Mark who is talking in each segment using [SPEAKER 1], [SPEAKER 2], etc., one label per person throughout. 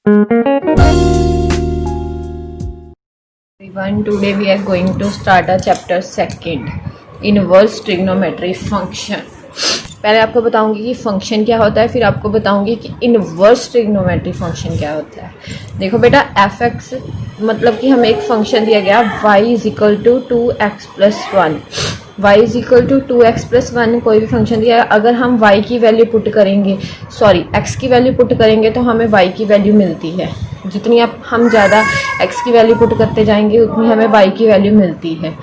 [SPEAKER 1] everyone, today we are going to start a chapter second, inverse trigonometry function। पहले आपको बताऊंगी कि function क्या होता है, फिर आपको बताऊंगी कि इनवर्स ट्रिग्नोमेट्री फंक्शन क्या होता है। देखो बेटा, एफ एक्स मतलब कि हमें एक फंक्शन दिया गया y is equal to 2x+1, y is equal to 2x+1 कोई भी फंक्शन दिया है। अगर हम y की वैल्यू पुट करेंगे, सॉरी x की वैल्यू पुट करेंगे तो हमें y की वैल्यू मिलती है। जितनी हम ज़्यादा x की वैल्यू पुट करते जाएंगे उतनी हमें y की वैल्यू मिलती है।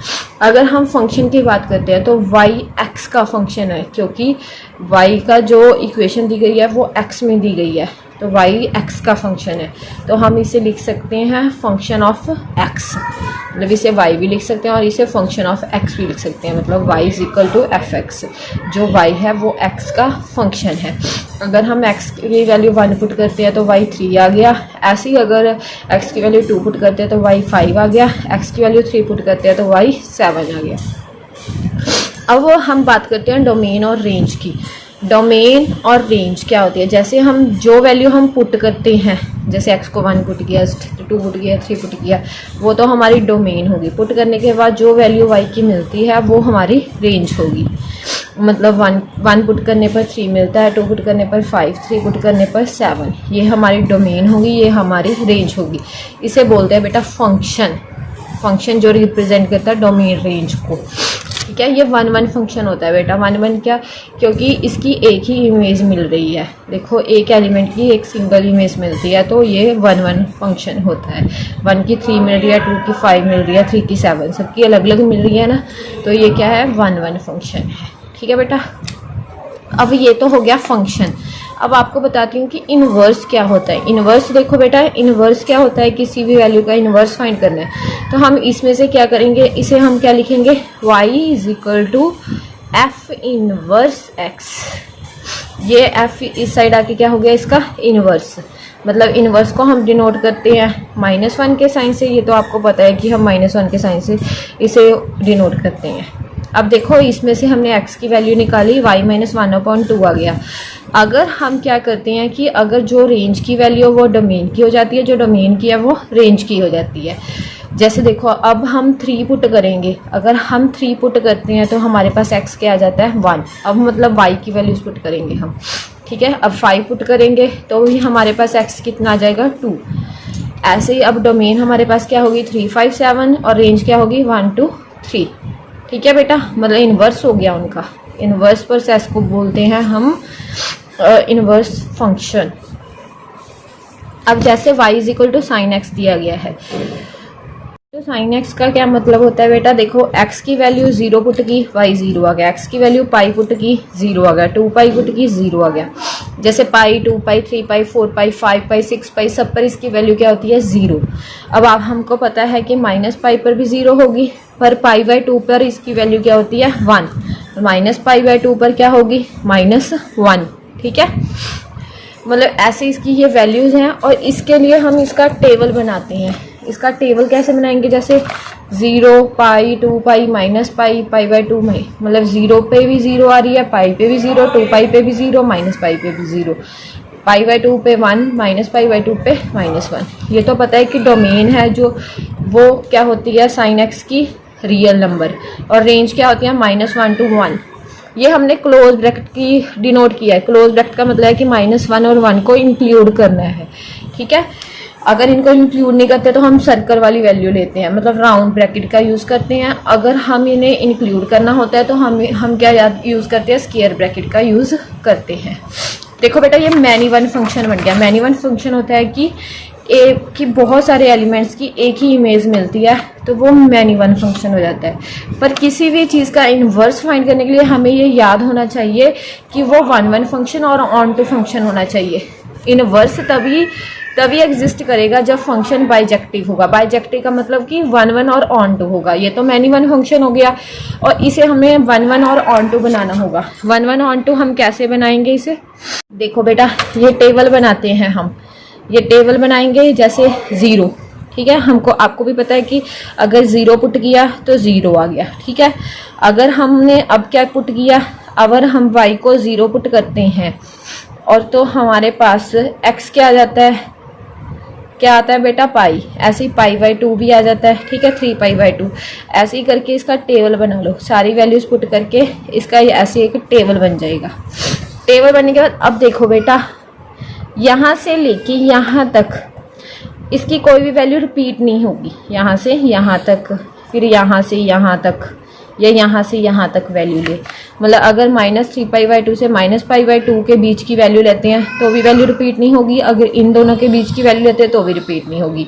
[SPEAKER 1] अगर हम फंक्शन की बात करते हैं तो y x का फंक्शन है, क्योंकि y का जो इक्वेशन दी गई है वो x में दी गई है, तो y x का फंक्शन है। तो हम इसे लिख सकते हैं फंक्शन ऑफ x, मतलब इसे y भी लिख सकते हैं और इसे फंक्शन ऑफ x भी लिख सकते हैं। मतलब y is equal to f x, जो y है वो x का फंक्शन है। अगर हम x की वैल्यू 1 पुट करते हैं तो y 3 आ गया। ऐसे ही अगर x की वैल्यू 2 पुट करते हैं तो y 5 आ गया। x की वैल्यू 3 पुट करते हैं तो y 7 आ गया। अब हम बात करते हैं डोमेन और रेंज की। डोमेन और रेंज क्या होती है? जैसे हम जो वैल्यू हम पुट करते हैं, जैसे x को 1 पुट किया, 2 पुट किया, 3 पुट किया, वो तो हमारी डोमेन होगी। पुट करने के बाद जो वैल्यू y की मिलती है वो हमारी रेंज होगी। मतलब 1 पुट करने पर 3 मिलता है, 2 पुट करने पर 5, 3 पुट करने पर 7, ये हमारी डोमेन होगी, ये हमारी रेंज होगी। इसे बोलते हैं बेटा फंक्शन, फंक्शन जो रिप्रेजेंट करता है डोमेन रेंज को। ठीक है, ये 1 फंक्शन होता है बेटा। 1 क्या? क्योंकि इसकी एक ही इमेज मिल रही है। देखो, एक एलिमेंट की एक सिंगल इमेज मिलती है, तो ये 1 फंक्शन होता है। 1 की 3 मिल रही है, 2 की 5 मिल रही है, 3 की 7, सबकी अलग अलग मिल रही है ना, तो ये क्या है? 1 फंक्शन है। ठीक है बेटा, अब ये तो हो गया फंक्शन। अब आपको बताती हूँ कि इनवर्स क्या होता है। इनवर्स देखो बेटा, इनवर्स क्या होता है? किसी भी वैल्यू का इनवर्स फाइंड करना है तो हम इसमें से क्या करेंगे, इसे हम क्या लिखेंगे? y is equal to f inverse x। ये f इस साइड आके क्या हो गया? इसका इनवर्स। मतलब इनवर्स को हम डिनोट करते हैं -1 के साइन से। ये तो आपको पता है कि हम -1 के साइन से इसे डिनोट करते हैं। अब देखो, इसमें से हमने x की वैल्यू निकाली, y -1/2 आ गया। अगर हम क्या करते हैं कि अगर जो रेंज की वैल्यू है वो डोमेन की हो जाती है, जो डोमेन की है वो रेंज की हो जाती है। जैसे देखो, अब हम 3 पुट करेंगे। अगर हम 3 पुट करते हैं तो हमारे पास x क्या आ जाता है? 1। अब मतलब y की वैल्यूज पुट करेंगे हम। ठीक है, अब 5 पुट करेंगे तो भी हमारे पास x कितना आ जाएगा? 2। ऐसे ही अब डोमेन हमारे पास क्या होगी? 3, 5, 7 और रेंज क्या होगी? 1, 2, 3। ठीक है बेटा, मतलब इनवर्स हो गया उनका। इनवर्स प्रोसेस को बोलते हैं हम इनवर्स फंक्शन। अब जैसे y is equal to sine x दिया गया है, तो साइन एक्स का क्या मतलब होता है बेटा? देखो, x की वैल्यू 0 पुट की, y 0 आ गया। x की वैल्यू पाई पुट की, 0 आ गया। 2 पाई पुट की, 0 आ गया। जैसे पाई, 2 पाई, 3 पाई, 4 पाई, 5 पाई, 6 पाई, सब पर इसकी वैल्यू क्या होती है? 0। अब आप हमको पता है कि -पाई पर भी 0 होगी, पर पाई/2 पर इसकी वैल्यू क्या होती है? 1। तो -पाई/2 पर क्या होगी? -1। ठीक है, मतलब ऐसे इसकी ये वैल्यूज हैं। और इसके लिए हम इसका टेबल बनाते हैं। इसका टेबल कैसे बनाएंगे? जैसे 0, पाई, 2 पाई, -पाई, पाई/2 में, मतलब 0 पे भी 0 आ रही है, पाई पे भी 0, 2 पाई पे भी 0, -पाई पे भी 0, पाई/2 पे 1, -पाई/2 पे -1। ये तो पता है कि डोमेन है जो वो क्या होती है? साइन एक्स की रियल नंबर। और रेंज क्या होती है? -1 to 1। ये हमने क्लोज ब्रैकेट की डिनोट किया है। क्लोज ब्रैकेट का मतलब है कि -1 और 1 को इंक्लूड करना है। ठीक है, अगर इनको इंक्लूड नहीं करते तो हम सर्कल वाली वैल्यू लेते हैं, मतलब राउंड ब्रैकेट का यूज़ करते हैं। अगर हम इन्हें इंक्लूड करना होता है तो हम क्या यूज़ करते हैं? स्क्वायर ब्रैकेट का यूज़ करते हैं। देखो बेटा, ये मैनी वन फंक्शन बन गया। मैनी वन फंक्शन होता है कि बहुत सारे एलिमेंट्स की एक ही इमेज मिलती है, तो वो मैनी वन फंक्शन हो जाता है। पर किसी भी चीज़ का इन्वर्स फाइंड करने के लिए हमें ये याद होना चाहिए कि वो 1 फंक्शन और ऑन टू फंक्शन होना चाहिए। इन्वर्स तभी एग्जिस्ट करेगा जब फंक्शन बाइजेक्टिव होगा। बाइजेक्टिव का मतलब कि 1 और ऑन टू होगा। ये तो मैनी वन फंक्शन हो गया और इसे हमें 1 और ऑन टू बनाना होगा। 1 ऑन टू हम कैसे बनाएंगे इसे? देखो बेटा, ये टेबल बनाते हैं हम। ये टेबल बनाएंगे जैसे 0। ठीक है, आपको भी पता है कि अगर 0 पुट किया तो 0 आ गया। ठीक है, अगर हमने अब क्या पुट किया? अगर हम y को 0 पुट करते हैं और तो हमारे पास x क्या आ जाता है? क्या आता है बेटा, पाई। ऐसे ही पाई बाई 2 भी आ जाता है, ठीक है, 3 पाई बाई 2। ऐसे ही करके इसका टेबल बना लो, सारी वैल्यूज़ पुट करके इसका ऐसे एक टेबल बन जाएगा। टेबल बनने के बाद अब देखो बेटा, यहाँ से लेके यहाँ तक इसकी कोई भी वैल्यू रिपीट नहीं होगी। यहाँ से यहाँ तक, फिर यहाँ से यहाँ तक, या यहाँ से यहाँ तक वैल्यू ले, मतलब अगर -3 पाई बाई 2 से -पाई बाई 2 के बीच की वैल्यू लेते हैं तो भी वैल्यू रिपीट नहीं होगी। अगर इन दोनों के बीच की वैल्यू लेते हैं तो भी रिपीट नहीं होगी।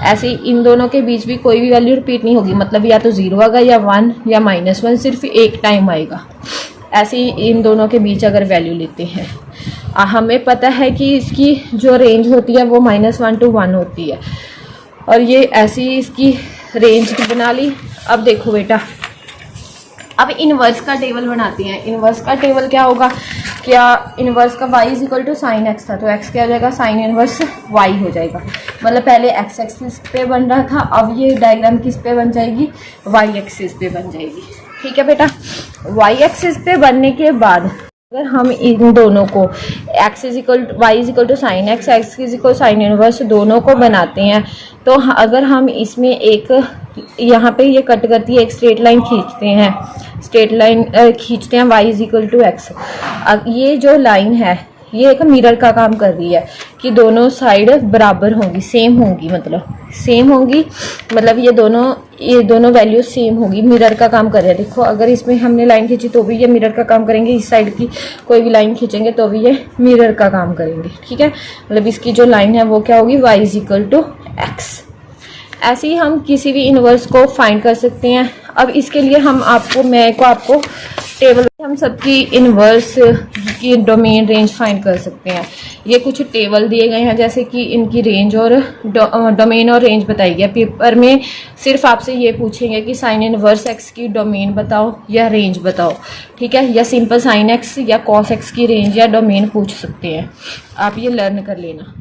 [SPEAKER 1] ऐसे ही इन दोनों के बीच भी कोई भी वैल्यू रिपीट नहीं होगी, मतलब या तो 0 आएगा या 1 या -1, सिर्फ एक टाइम आएगा। ऐसे ही इन दोनों के बीच अगर वैल्यू लेते हैं, हमें पता है कि इसकी जो रेंज होती है वो -1 to 1 होती है, और ये ऐसी इसकी रेंज बना ली। अब देखो बेटा, अब इन्वर्स का टेबल बनाते हैं। इन्वर्स का टेबल क्या होगा, क्या इन्वर्स का y = sin x था, तो x क्या हो जाएगा, sin इन्वर्स y हो जाएगा। मतलब पहले x एक्सिस पे बन रहा था, अब ये डायग्राम किस पे बन जाएगी, y एक्सिस पे बन जाएगी। ठीक है बेटा, y एक्सिस पे बनने के बाद अगर हम इन दोनों को y = sin x, x = sin inverse दोनों को बनाते हैं, तो अगर हम इसमें एक यहाँ पे ये कट करती है, एक स्ट्रेट लाइन खींचते हैं, y = x। अब ये जो लाइन है ये एक मिरर का काम कर रही है कि दोनों साइड बराबर होंगी, सेम होंगी, मतलब ये दोनों वैल्यू सेम होगी, मिरर का काम कर रहे हैं। देखो अगर इसमें हमने लाइन खींची तो भी ये मिरर का काम करेंगे, इस साइड की कोई भी लाइन खींचेंगे तो भी ये मिरर का काम करेंगे। ठीक है, मतलब इसकी जो लाइन है वो क्या होगी, y = x। ऐसे ही हम किसी भी इन्वर्स को फाइंड कर सकते हैं। अब इसके लिए आपको टेबल, हम सबकी इन्वर्स की डोमेन रेंज फाइंड कर सकते हैं। ये कुछ टेबल दिए गए हैं, जैसे कि इनकी रेंज और डोमेन और रेंज बताई गई है। पेपर में सिर्फ आपसे ये पूछेंगे कि साइन इन्वर्स x की डोमेन बताओ या रेंज बताओ, ठीक है, या सिंपल साइन x या कॉस x की रेंज या डोमेन पूछ सकते हैं। आप ये लर्न कर लेना।